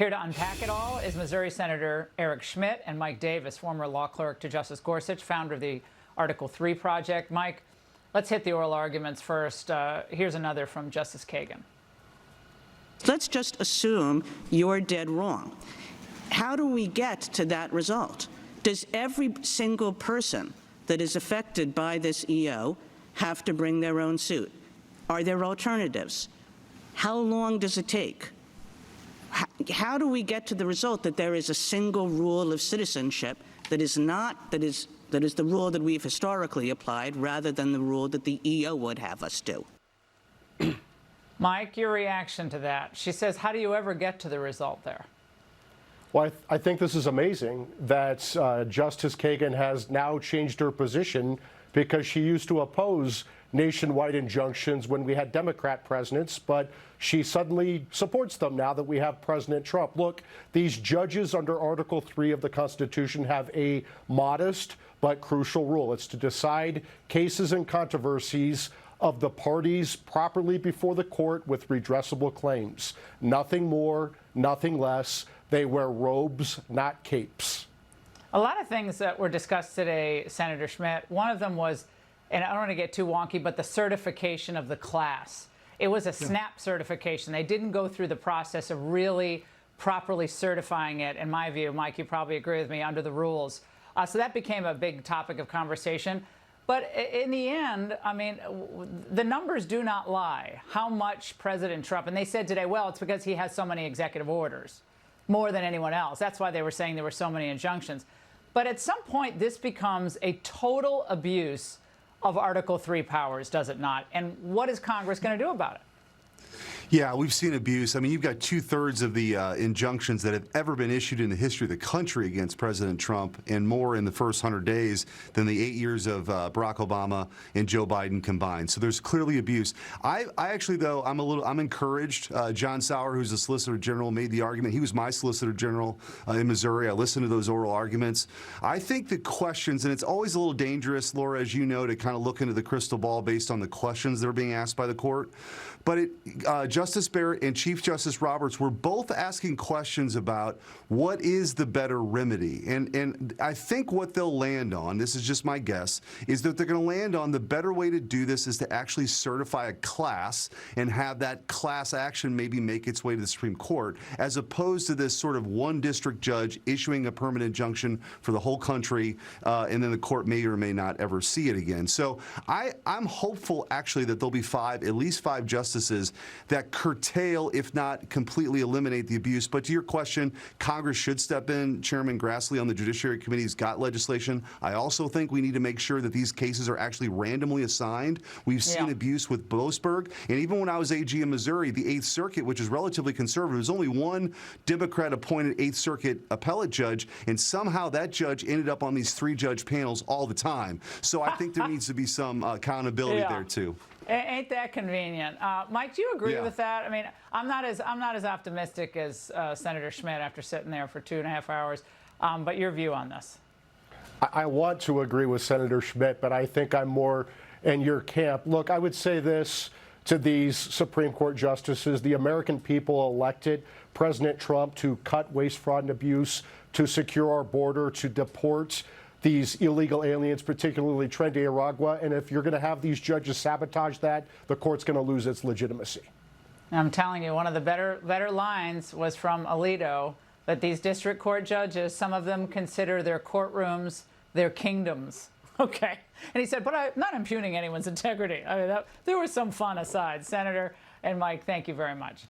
Here to unpack it all is Missouri Senator Eric Schmitt and Mike Davis, former law clerk to Justice Gorsuch, founder of the Article 3 Project. Mike, let's hit the oral arguments first. Here's another from Justice Kagan. Let's just assume you're dead wrong. How do we get to that result? Does every single person that is affected by this EO have to bring their own suit? Are there alternatives? How long does it take? How do we get to the result that there is a single rule of citizenship that is the rule that we've historically applied rather than the rule that the EO would have us do? Mike, your reaction to that? She says, how do you ever get to the result there? Well, I think this is amazing that Justice Kagan has now changed her position, because she used to oppose nationwide injunctions when we had Democrat presidents, but she suddenly supports them now that we have President Trump. Look, these judges under Article 3 of the Constitution have a modest but crucial role. It's to decide cases and controversies of the parties properly before the court with redressable claims. Nothing more, nothing less. They wear robes, not capes. A lot of things that were discussed today, Senator Schmitt. One of them was, and I don't want to get too wonky, but the certification of the class. It was a snap certification. They didn't go through the process of really properly certifying it, in my view. Mike, you probably agree with me, under the rules. So that became a big topic of conversation. But in the end, I mean, the numbers do not lie. How much President Trump, and they said today, well, it's because he has so many executive orders, more than anyone else. That's why they were saying there were so many injunctions. But at some point, this becomes a total abuse of Article 3 powers, does it not? And what is Congress going to do about it? Yeah, we've seen abuse. I mean, you've got 2/3 of the injunctions that have ever been issued in the history of the country against President Trump, and more in the first 100 days than the 8 years of Barack Obama and Joe Biden combined. So there's clearly abuse. I actually, though, I'm encouraged. John Sauer, who's the Solicitor General, made the argument. He was my Solicitor General in Missouri. I listened to those oral arguments. I think the questions, and it's always a little dangerous, Laura, as you know, to kind of look into the crystal ball based on the questions that are being asked by the court. But Justice Barrett and Chief Justice Roberts were both asking questions about what is the better remedy. And I think what they'll land on, this is just my guess, is that they're going to land on the better way to do this is to actually certify a class and have that class action maybe make its way to the Supreme Court, as opposed to this sort of one district judge issuing a permanent injunction for the whole country, and then the court may or may not ever see it again. So I'm hopeful, actually, that there'll be at least five justices that curtail, if not completely eliminate, the abuse. But to your question, Congress should step in. Chairman Grassley on the Judiciary Committee's got legislation. I also think we need to make sure that these cases are actually randomly assigned. We've seen abuse with Boasberg. And even when I was AG in Missouri, the 8th Circuit, which is relatively conservative, there's only one Democrat-appointed 8th Circuit appellate judge, and somehow that judge ended up on these 3-judge panels all the time. So I think there needs to be some accountability there, too. Ain't that convenient? Mike, do you agree with that? I mean, I'm not as optimistic as Senator Schmitt after sitting there for 2.5 hours. But your view on this? I want to agree with Senator Schmitt, but I think I'm more in your camp. Look, I would say this to these Supreme Court justices: the American people elected President Trump to cut waste, fraud, and abuse, to secure our border, to deport these illegal aliens, particularly Tren de Aragua. And if you're going to have these judges sabotage that, the court's going to lose its legitimacy. I'm telling you, one of the better lines was from Alito, that these district court judges, some of them consider their courtrooms their kingdoms. Okay. And he said, but I'm not impugning anyone's integrity. I mean, there was some fun aside. Senator and Mike, thank you very much.